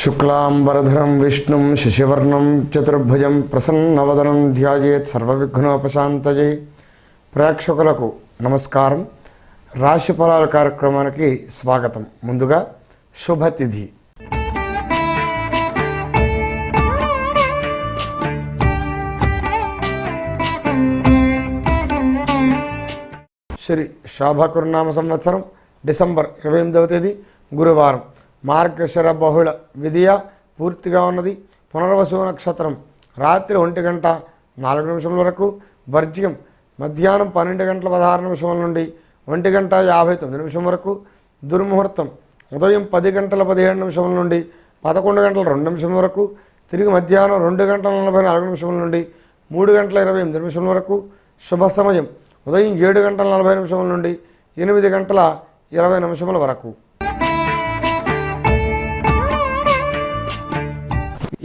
శుక్లాంబరధరం విష్ణుం శశివర్ణం చతుర్భుజం ప్రసన్నవదనం ధ్యాయేత్ సర్వవిఘ్నోపశాంతయే. ప్రేక్షకులకు నమస్కారం. రాశి ఫలాల కార్యక్రమానికి స్వాగతం. ముందుగా శుభతిథి. శ్రీ శోభకృనామ సంవత్సరం డిసెంబర్ 28వ తేదీ గురువారం. మార్గశిర బహుళ విధియ పూర్తిగా ఉన్నది. పునర్వసు నక్షత్రం రాత్రి 1:04 వరకు, వర్జ్యం మధ్యాహ్నం 12:16 నుండి 1:59 వరకు, దుర్ముహూర్తం ఉదయం 10:17 నుండి 11:02 వరకు, తిరిగి మధ్యాహ్నం 2:44 నుండి 3:28 వరకు, శుభ సమయం ఉదయం 7:40 నుండి 8:20 వరకు.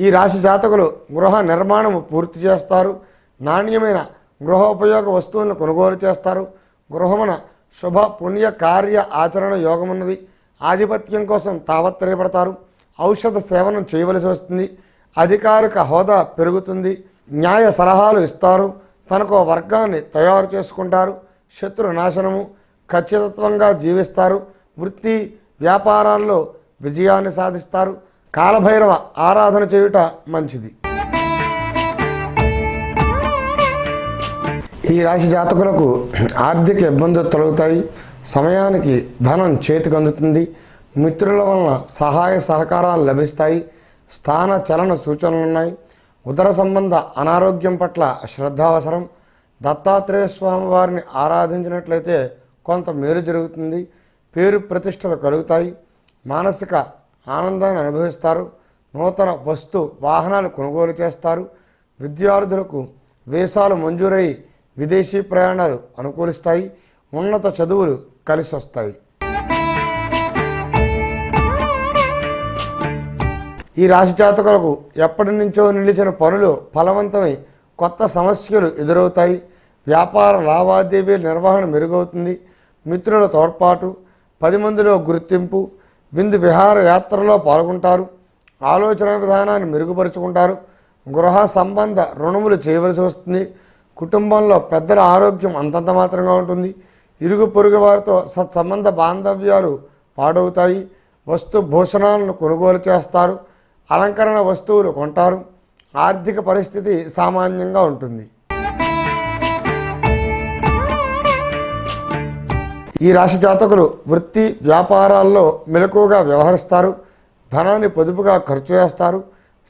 ఈ రాశి జాతకులు గృహ నిర్మాణము పూర్తి చేస్తారు. నాణ్యమైన గృహోపయోగ వస్తువులను కొనుగోలు చేస్తారు. గృహమున శుభ పుణ్య కార్య ఆచరణ యోగమున్నది. ఆధిపత్యం కోసం తాపత్రయపడతారు. ఔషధ సేవనం చేయవలసి వస్తుంది. అధికారిక హోదా పెరుగుతుంది. న్యాయ సలహాలు ఇస్తారు. తనకు వర్గాన్ని తయారు చేసుకుంటారు. శత్రు నాశనము, ఖచ్చితత్వంగా జీవిస్తారు. వృత్తి వ్యాపారాల్లో విజయాన్ని సాధిస్తారు. కాలభైరవ ఆరాధన చేయుట మంచిది. ఈ రాశి జాతకులకు ఆర్థిక ఇబ్బందులు తొలగుతాయి. సమయానికి ధనం చేతికి అందుతుంది. మిత్రుల వలన సహాయ సహకారాలు లభిస్తాయి. స్థాన చలన సూచనలున్నాయి. ఉదర సంబంధ అనారోగ్యం పట్ల శ్రద్ధ అవసరం. దత్తాత్రేయ స్వామి వారిని ఆరాధించినట్లయితే కొంత మేలు జరుగుతుంది. పేరు ప్రతిష్టలు కలుగుతాయి. మానసిక ఆనందాన్ని అనుభవిస్తారు. నూతన వస్తు వాహనాలు కొనుగోలు చేస్తారు. విద్యార్థులకు వీసాలు మంజూరై విదేశీ ప్రయాణాలు అనుకూలిస్తాయి. ఉన్నత చదువులు కలిసి వస్తాయి. ఈ రాశి జాతకులకు ఎప్పటి నుంచో నిలిచిన పనులు ఫలవంతమై కొత్త సమస్యలు ఎదురవుతాయి. వ్యాపార లావాదేవీల నిర్వహణ మెరుగవుతుంది. మిత్రుల తోడ్పాటు, 10 మందిలో గుర్తింపు, విందు విహార యాత్రలో పాల్గొంటారు. ఆలోచన విధానాన్ని మెరుగుపరుచుకుంటారు. గృహ సంబంధ రుణములు చేయవలసి వస్తుంది. కుటుంబంలో పెద్దల ఆరోగ్యం అంతంత మాత్రంగా ఉంటుంది. ఇరుగు పొరుగు వారితో సత్సంబంధ బాంధవ్యాలు పాడవుతాయి. వస్తు భూషణాలను కొనుగోలు చేస్తారు. అలంకరణ వస్తువులు కొంటారు. ఆర్థిక పరిస్థితి సామాన్యంగా ఉంటుంది. ఈ రాశి జాతకులు వృత్తి వ్యాపారాల్లో మెలకువగా వ్యవహరిస్తారు. ధనాన్ని పొదుపుగా ఖర్చు చేస్తారు.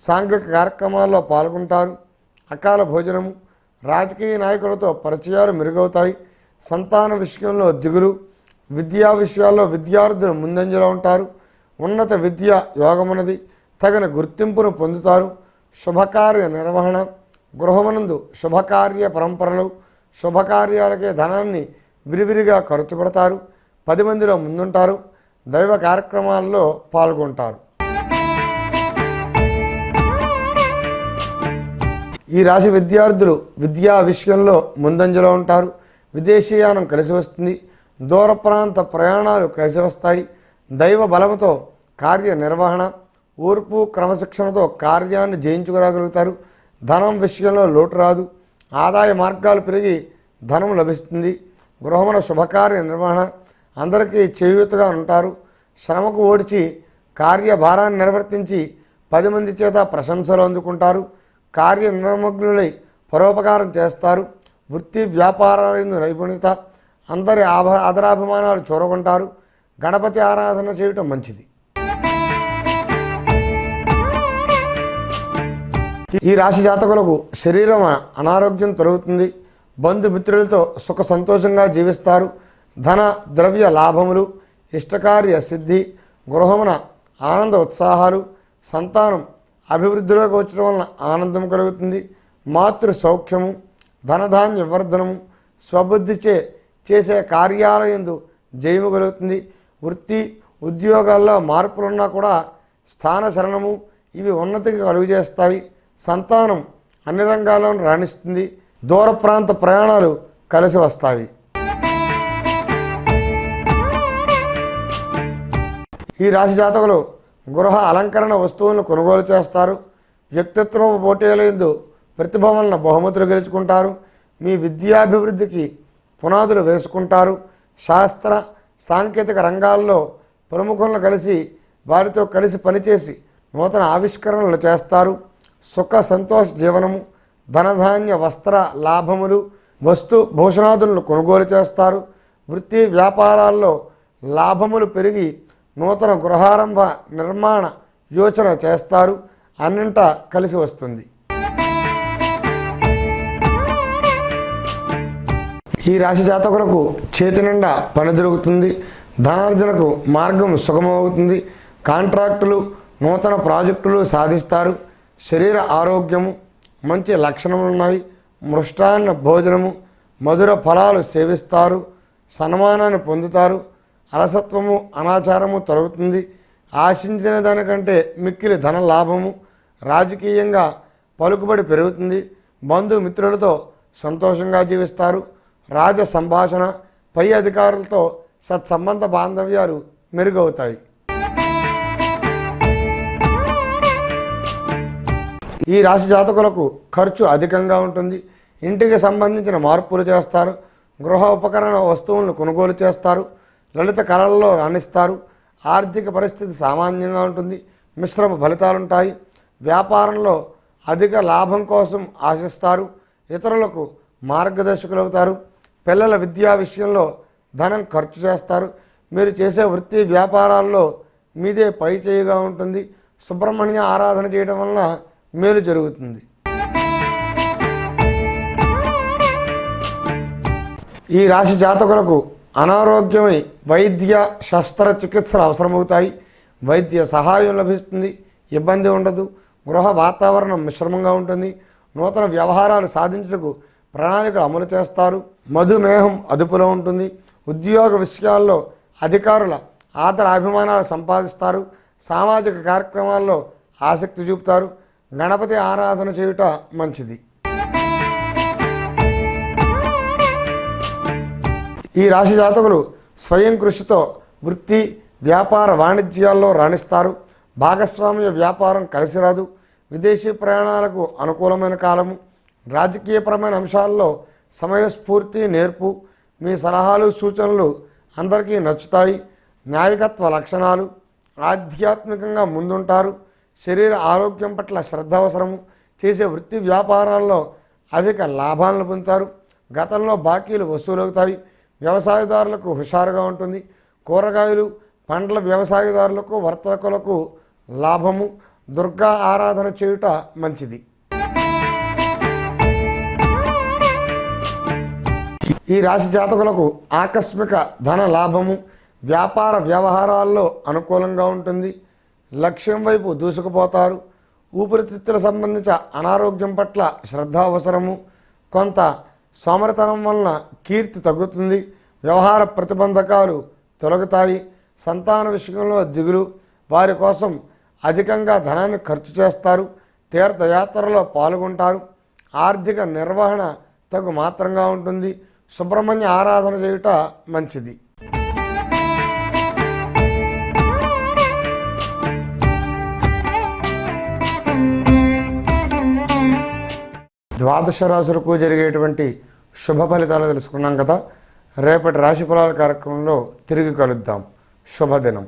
సాంఘిక కార్యక్రమాల్లో పాల్గొంటారు. అకాల భోజనము, రాజకీయ నాయకులతో పరిచయాలు మెరుగవుతాయి. సంతాన విషయంలో దిగులు, విద్యా విషయాల్లో విద్యార్థులు ముందంజలో ఉంటారు. ఉన్నత విద్య యోగమున్నది. తగిన గుర్తింపును పొందుతారు. శుభకార్య నిర్వహణ, గృహమునందు శుభకార్య పరంపరలు, శుభకార్యాలకే ధనాన్ని విరివిరిగా ఖర్చు పెడతారు. 10 మందిలో ముందుంటారు. దైవ కార్యక్రమాల్లో పాల్గొంటారు. ఈ రాశి విద్యార్థులు విద్యా విషయంలో ముందంజలో ఉంటారు. విదేశీయానం కలిసి వస్తుంది. దూర ప్రాంత ప్రయాణాలు కలిసి వస్తాయి. దైవ బలముతో కార్య నిర్వహణ, ఓర్పు క్రమశిక్షణతో కార్యాన్ని జయించుకోగలుగుతారు. ధనం విషయంలో లోటు రాదు. ఆదాయ మార్గాలు పెరిగి ధనం లభిస్తుంది. గృహమున శుభకార్య నిర్వహణ, అందరికీ చేయూతగా ఉంటారు. శ్రమకు ఓడిచి కార్యభారాన్ని నిర్వర్తించి 10 మంది చేత ప్రశంసలు అందుకుంటారు. కార్య నిర్మగ్నులై పరోపకారం చేస్తారు. వృత్తి వ్యాపారాల నైపుణ్యత, అందరి ఆదరాభిమానాలు చూరగొంటారు. గణపతి ఆరాధన చేయటం మంచిది. ఈ రాశి జాతకులకు శరీరం అనారోగ్యం తొలగుతుంది. బంధుమిత్రులతో సుఖ సంతోషంగా జీవిస్తారు. ధన ద్రవ్య లాభములు, ఇష్టకార్య సిద్ధి, గృహమున ఆనంద ఉత్సాహాలు, సంతానం అభివృద్ధిలోకి వచ్చడం వలన ఆనందం కలుగుతుంది. మాతృ సౌఖ్యము, ధనధాన్య వర్ధనము, స్వబుద్ధిచే చేసే కార్యాలయందు జయము కలుగుతుంది. వృత్తి ఉద్యోగాల్లో మార్పులున్నా కూడా స్థాన చలనము ఇవి ఉన్నతికి కలుగజేస్తాయి. సంతానం అన్ని రంగాల్లోనూ రాణిస్తుంది. దూర ప్రాంత ప్రయాణాలు కలిసి వస్తాయి. ఈ రాశి జాతకులు గృహ అలంకరణ వస్తువులను కొనుగోలు చేస్తారు. వ్యక్తిత్వ పోటీల యందు ప్రతిభ వలన బహుమతులు గెలుచుకుంటారు. మీ విద్యాభివృద్ధికి పునాదులు వేసుకుంటారు. శాస్త్ర సాంకేతిక రంగాల్లో ప్రముఖులను కలిసి వారితో కలిసి పనిచేసి నూతన ఆవిష్కరణలు చేస్తారు. సుఖ సంతోష జీవనము, ధనధాన్య వస్త్ర లాభములు, వస్తు భూషణాదులను కొనుగోలు చేస్తారు. వృత్తి వ్యాపారాల్లో లాభములు పెరిగి నూతన గృహారంభ నిర్మాణ యోచన చేస్తారు. అన్నింటా కలిసి వస్తుంది. ఈ రాశి జాతకులకు చేతి నిండా పని దొరుకుతుంది. ధనార్జనకు మార్గం సుగమవుతుంది. కాంట్రాక్టులు, నూతన ప్రాజెక్టులు సాధిస్తారు. శరీర ఆరోగ్యము మంచి లక్షణములు ఉన్నాయి. మృష్టాన్న భోజనము, మధుర ఫలాలు సేవిస్తారు. సన్మానాన్ని పొందుతారు. అలసత్వము అనాచారము తొలగుతుంది. ఆశించిన దానికంటే మిక్కిలి ధన లాభము. రాజకీయంగా పలుకుబడి పెరుగుతుంది. బంధుమిత్రులతో సంతోషంగా జీవిస్తారు. రాజ సంభాషణ, పై అధికారులతో సత్సంబంధ బాంధవ్యాలు మెరుగవుతాయి. ఈ రాశి జాతకులకు ఖర్చు అధికంగా ఉంటుంది. ఇంటికి సంబంధించిన మార్పులు చేస్తారు. గృహ ఉపకరణ వస్తువులను కొనుగోలు చేస్తారు. లలిత కళల్లో రాణిస్తారు. ఆర్థిక పరిస్థితి సామాన్యంగా ఉంటుంది. మిశ్రమ ఫలితాలుంటాయి. వ్యాపారంలో అధిక లాభం కోసం ఆశిస్తారు. ఇతరులకు మార్గదర్శకులవుతారు. పిల్లల విద్యా విషయంలో ధనం ఖర్చు చేస్తారు. మీరు చేసే వృత్తి వ్యాపారాల్లో మీదే పై చేయిగా ఉంటుంది. సుబ్రహ్మణ్య ఆరాధన చేయడం వలన మేలు జరుగుతుంది. ఈ రాశి జాతకులకు అనారోగ్యమై వైద్య శస్త్రచికిత్సలు అవసరమవుతాయి. వైద్య సహాయం లభిస్తుంది. ఇబ్బంది ఉండదు. గృహ వాతావరణం మిశ్రమంగా ఉంటుంది. నూతన వ్యవహారాలు సాధించుటకు ప్రణాళికలు అమలు చేస్తారు. మధుమేహం అదుపులో ఉంటుంది. ఉద్యోగ విషయాల్లో అధికారుల ఆదర అభిమానాలు సంపాదిస్తారు. సామాజిక కార్యక్రమాల్లో ఆసక్తి చూపుతారు. గణపతి ఆరాధన చేయుట మంచిది. ఈ రాశి జాతకులు స్వయం కృషితో వృత్తి వ్యాపార వాణిజ్యాల్లో రాణిస్తారు. భాగస్వామ్య వ్యాపారం కలిసిరాదు. విదేశీ ప్రయాణాలకు అనుకూలమైన కాలము. రాజకీయపరమైన అంశాల్లో సమయస్ఫూర్తి నేర్పు. మీ సలహాలు సూచనలు అందరికీ నచ్చుతాయి. నాయకత్వ లక్షణాలు. ఆధ్యాత్మికంగా ముందుంటారు. శరీర ఆరోగ్యం పట్ల శ్రద్ధ అవసరము. చేసే వృత్తి వ్యాపారాల్లో అధిక లాభాలను పొందుతారు. గతంలో బాకీలు వసూలవుతాయి. వ్యవసాయదారులకు హుషారుగా ఉంటుంది. కూరగాయలు పండ్ల వ్యవసాయదారులకు వర్తకులకు లాభము. దుర్గా ఆరాధన చేయుట మంచిది. ఈ రాశి జాతకులకు ఆకస్మిక ధన లాభము. వ్యాపార వ్యవహారాల్లో అనుకూలంగా ఉంటుంది. లక్ష్యం వైపు దూసుకుపోతారు. ఊపిరితిత్తుల సంబంధించిన అనారోగ్యం పట్ల శ్రద్ధ అవసరము. కొంత సోమరితనం వలన కీర్తి తగ్గుతుంది. వ్యవహార ప్రతిబంధకాలు తొలగుతాయి. సంతాన విషయంలో దిగులు. వారి కోసం అధికంగా ధనాన్ని ఖర్చు చేస్తారు. తీర్థయాత్రలో పాల్గొంటారు. ఆర్థిక నిర్వహణ తగు మాత్రంగా ఉంటుంది. సుబ్రహ్మణ్య ఆరాధన చేయుట మంచిది. ద్వాదశ రాశులకు జరిగేటువంటి శుభ ఫలితాలు తెలుసుకున్నాం కదా. రేపటి రాశి ఫలాల కార్యక్రమంలో తిరిగి కలుద్దాం. శుభదినం.